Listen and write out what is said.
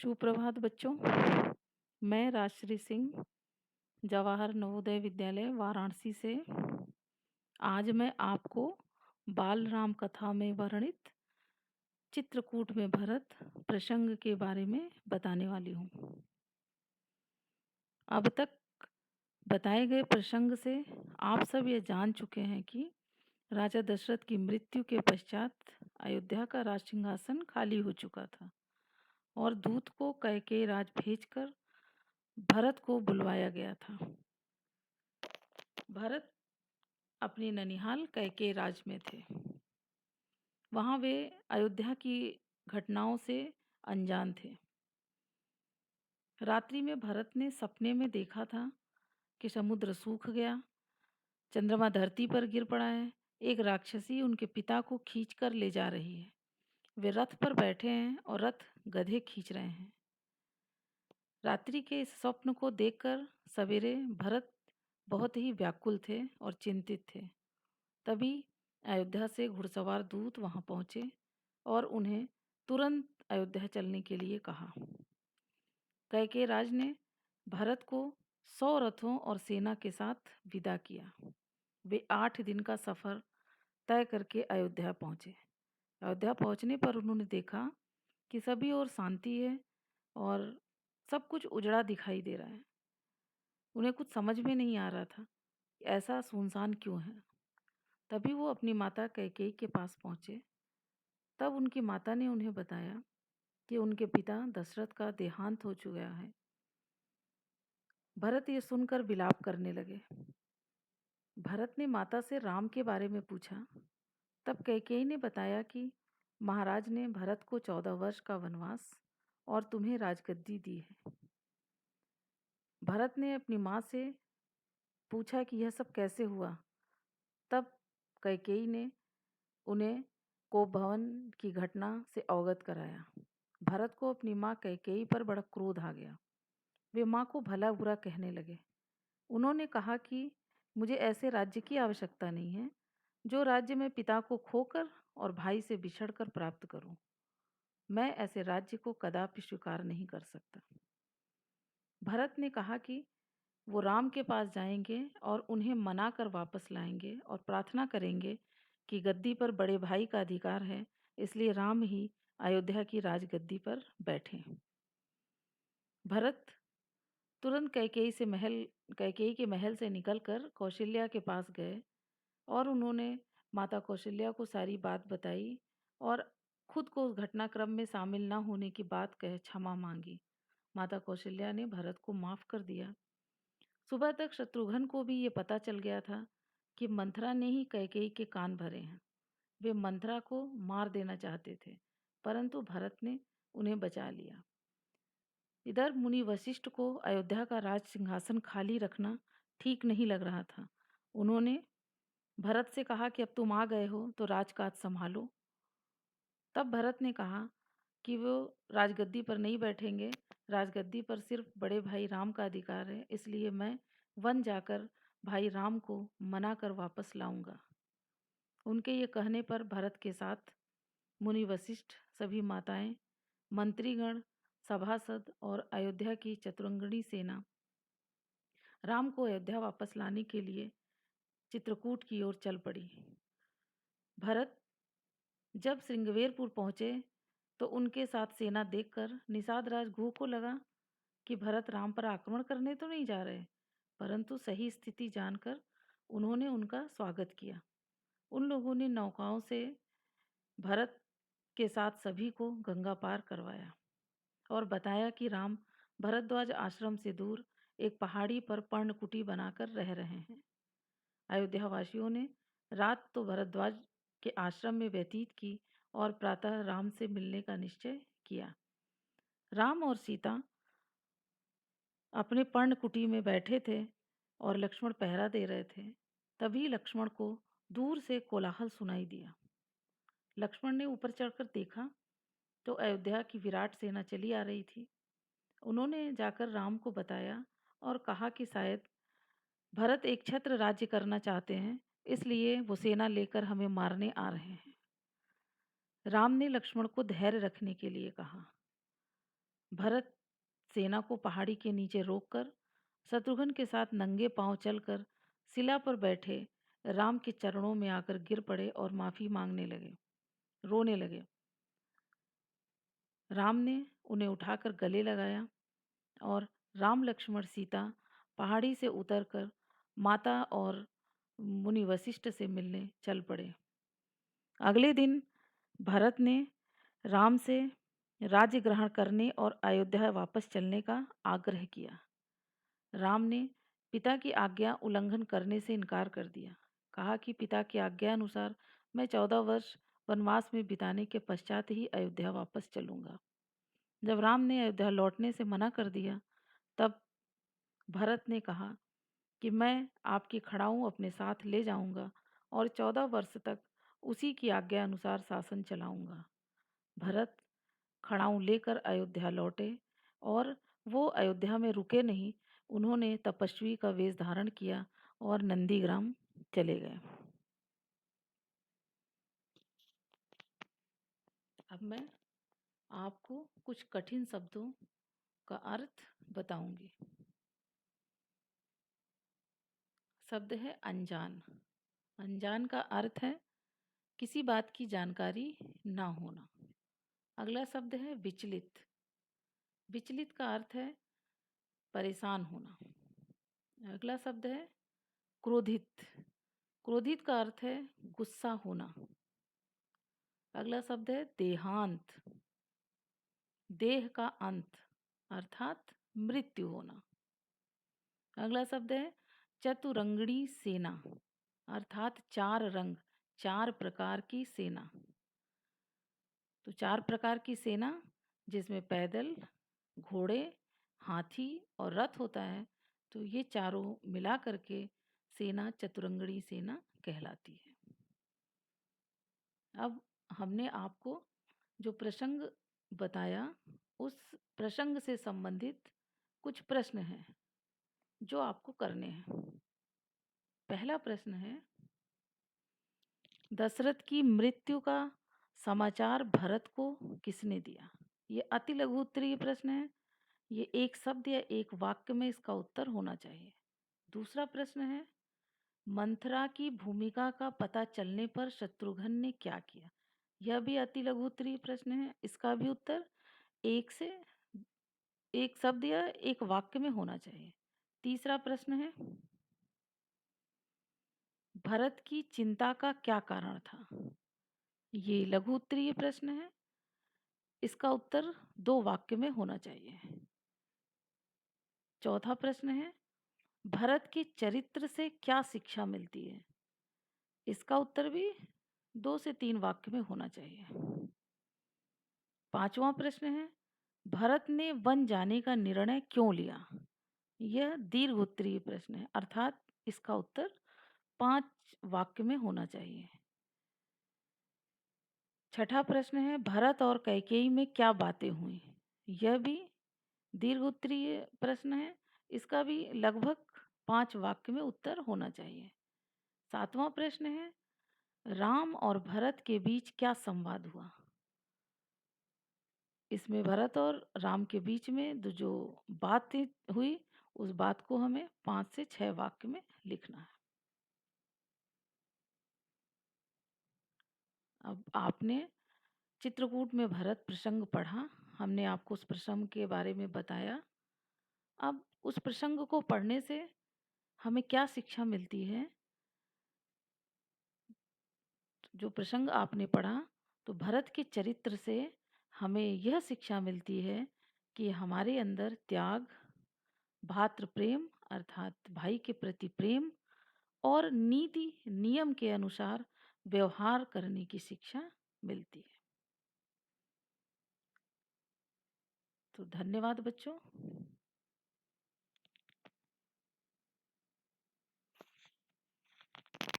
सुप्रभात बच्चों। मैं राजश्री सिंह, जवाहर नवोदय विद्यालय वाराणसी से। आज मैं आपको बाल राम कथा में वर्णित चित्रकूट में भरत प्रसंग के बारे में बताने वाली हूँ। अब तक बताए गए प्रसंग से आप सब ये जान चुके हैं कि राजा दशरथ की मृत्यु के पश्चात अयोध्या का राज सिंहासन खाली हो चुका था और दूत को कैकेयी राज भेजकर भरत को बुलवाया गया था। भरत अपने ननिहाल कैकेयी राज में थे। वहाँ वे अयोध्या की घटनाओं से अनजान थे। रात्रि में भरत ने सपने में देखा था कि समुद्र सूख गया, चंद्रमा धरती पर गिर पड़ा है, एक राक्षसी उनके पिता को खींचकर ले जा रही है। वे रथ पर बैठे हैं और रथ गधे खींच रहे हैं। रात्रि के इस स्वप्न को देखकर सवेरे भरत बहुत ही व्याकुल थे और चिंतित थे। तभी अयोध्या से घुड़सवार दूत वहां पहुंचे और उन्हें तुरंत अयोध्या चलने के लिए कहा। कैकेयी राज ने भरत को 100 रथों और सेना के साथ विदा किया। वे 8 दिन का सफर तय करके अयोध्या पहुंचे। अयोध्या पहुंचने पर उन्होंने देखा कि सभी ओर शांति है और सब कुछ उजड़ा दिखाई दे रहा है। उन्हें कुछ समझ में नहीं आ रहा था कि ऐसा सुनसान क्यों है। तभी वो अपनी माता कैकेयी के पास पहुंचे। तब उनकी माता ने उन्हें बताया कि उनके पिता दशरथ का देहांत हो चुका है। भरत ये सुनकर विलाप करने लगे। भरत ने माता से राम के बारे में पूछा। तब कैकेयी ने बताया कि महाराज ने भरत को 14 वर्ष का वनवास और तुम्हें राजगद्दी दी है। भरत ने अपनी माँ से पूछा कि यह सब कैसे हुआ। तब कैकेयी ने उन्हें कोप भवन की घटना से अवगत कराया। भरत को अपनी माँ कैकेयी पर बड़ा क्रोध आ गया। वे माँ को भला बुरा कहने लगे। उन्होंने कहा कि मुझे ऐसे राज्य की आवश्यकता नहीं है जो राज्य में पिता को खोकर और भाई से बिछड़कर प्राप्त करूं। मैं ऐसे राज्य को कदापि स्वीकार नहीं कर सकता। भरत ने कहा कि वो राम के पास जाएंगे और उन्हें मनाकर वापस लाएंगे और प्रार्थना करेंगे कि गद्दी पर बड़े भाई का अधिकार है, इसलिए राम ही अयोध्या की राजगद्दी पर बैठें। भरत तुरंत कैकेयी के महल से निकलकर कौशल्या के पास गए और उन्होंने माता कौशल्या को सारी बात बताई और खुद को उस घटनाक्रम में शामिल न होने की बात कह क्षमा मांगी। माता कौशल्या ने भरत को माफ कर दिया। सुबह तक शत्रुघ्न को भी ये पता चल गया था कि मंथरा ने ही कैकेयी के कान भरे हैं। वे मंथरा को मार देना चाहते थे, परंतु भरत ने उन्हें बचा लिया। इधर मुनि वशिष्ठ को अयोध्या का राज सिंहासन खाली रखना ठीक नहीं लग रहा था। उन्होंने भरत से कहा कि अब तुम आ गए हो तो राजकाज संभालो। तब भरत ने कहा कि वो राजगद्दी पर नहीं बैठेंगे, राजगद्दी पर सिर्फ बड़े भाई राम का अधिकार है, इसलिए मैं वन जाकर भाई राम को मना कर वापस लाऊंगा। उनके ये कहने पर भरत के साथ मुनि वशिष्ठ, सभी माताएं, मंत्रीगण, सभासद और अयोध्या की चतुरंगनी सेना राम को अयोध्या वापस लाने के लिए चित्रकूट की ओर चल पड़ी। भरत जब श्रृंगवेरपुर पहुंचे तो उनके साथ सेना देखकर निषाद राज घू को लगा कि भरत राम पर आक्रमण करने तो नहीं जा रहे, परंतु सही स्थिति जानकर उन्होंने उनका स्वागत किया। उन लोगों ने नौकाओं से भरत के साथ सभी को गंगा पार करवाया और बताया कि राम भरद्वाज आश्रम से दूर एक पहाड़ी पर पर्णकुटी बनाकर रह रहे हैं। अयोध्या वासियों ने रात तो भरद्वाज के आश्रम में व्यतीत की और प्रातः राम से मिलने का निश्चय किया। राम और सीता अपने पर्णकुटी में बैठे थे और लक्ष्मण पहरा दे रहे थे। तभी लक्ष्मण को दूर से कोलाहल सुनाई दिया। लक्ष्मण ने ऊपर चढ़कर देखा तो अयोध्या की विराट सेना चली आ रही थी। उन्होंने जाकर राम को बताया और कहा कि शायद भरत एक छत्र राज्य करना चाहते हैं, इसलिए वो सेना लेकर हमें मारने आ रहे हैं। राम ने लक्ष्मण को धैर्य रखने के लिए कहा। भरत सेना को पहाड़ी के नीचे रोककर शत्रुघ्न के साथ नंगे पांव चलकर शिला पर बैठे राम के चरणों में आकर गिर पड़े और माफी मांगने लगे, रोने लगे। राम ने उन्हें उठाकर गले लगाया और राम लक्ष्मण सीता पहाड़ी से उतरकर माता और मुनि वशिष्ठ से मिलने चल पड़े। अगले दिन भरत ने राम से राज्य ग्रहण करने और अयोध्या वापस चलने का आग्रह किया। राम ने पिता की आज्ञा उल्लंघन करने से इनकार कर दिया। कहा कि पिता की आज्ञा अनुसार मैं 14 वर्ष वनवास में बिताने के पश्चात ही अयोध्या वापस चलूंगा। जब राम ने अयोध्या लौटने से मना कर दिया, तब भरत ने कहा कि मैं आपकी खड़ाऊं अपने साथ ले जाऊंगा और 14 वर्ष तक उसी की आज्ञा अनुसार शासन चलाऊंगा। भरत खड़ाऊं लेकर अयोध्या लौटे और वो अयोध्या में रुके नहीं, उन्होंने तपस्वी का वेश धारण किया और नंदीग्राम चले गए। अब मैं आपको कुछ कठिन शब्दों का अर्थ बताऊंगी। शब्द है अनजान। अनजान का अर्थ है किसी बात की जानकारी ना होना। अगला शब्द है विचलित। विचलित का अर्थ है परेशान होना। अगला शब्द है क्रोधित। क्रोधित का अर्थ है गुस्सा होना। अगला शब्द है देहांत। देह का अंत अर्थात मृत्यु होना। अगला शब्द है चतुरंगड़ी सेना अर्थात 4 रंग, 4 प्रकार की सेना। तो 4 प्रकार की सेना जिसमें पैदल, घोड़े, हाथी और रथ होता है, तो ये चारों मिला करके सेना चतुरंगड़ी सेना कहलाती है। अब हमने आपको जो प्रसंग बताया, उस प्रसंग से संबंधित कुछ प्रश्न हैं जो आपको करने हैं। पहला प्रश्न है, दशरथ की मृत्यु का समाचार भरत को किसने दिया? ये अति लघु उत्तरीय प्रश्न है। ये एक शब्द या एक वाक्य में इसका उत्तर होना चाहिए। दूसरा प्रश्न है, मंथरा की भूमिका का पता चलने पर शत्रुघ्न ने क्या किया? यह भी अति लघु उत्तरीय प्रश्न है। इसका भी उत्तर एक शब्द या एक वाक्य में होना चाहिए। तीसरा प्रश्न है, भरत की चिंता का क्या कारण था? ये लघु उत्तरीय प्रश्न है। इसका उत्तर 2 वाक्य में होना चाहिए। चौथा प्रश्न है, भरत के चरित्र से क्या शिक्षा मिलती है? इसका उत्तर भी 2 से 3 वाक्य में होना चाहिए। पांचवा प्रश्न है, भरत ने वन जाने का निर्णय क्यों लिया? यह दीर्घ उत्तरीय प्रश्न है, अर्थात इसका उत्तर 5 वाक्य में होना चाहिए। छठा प्रश्न है, भरत और कैकेयी में क्या बातें हुई? यह भी दीर्घ उत्तरीय प्रश्न है। इसका भी लगभग 5 वाक्य में उत्तर होना चाहिए। सातवां प्रश्न है, राम और भरत के बीच क्या संवाद हुआ? इसमें भरत और राम के बीच में जो बात हुई, उस बात को हमें 5 से 6 वाक्य में लिखना है। अब आपने चित्रकूट में भरत प्रसंग पढ़ा, हमने आपको उस प्रसंग के बारे में बताया। अब उस प्रसंग को पढ़ने से हमें क्या शिक्षा मिलती है? जो प्रसंग आपने पढ़ा, तो भरत के चरित्र से हमें यह शिक्षा मिलती है कि हमारे अंदर त्याग, भातृ प्रेम अर्थात भाई के प्रति प्रेम और नीति नियम के अनुसार व्यवहार करने की शिक्षा मिलती है। तो धन्यवाद बच्चों।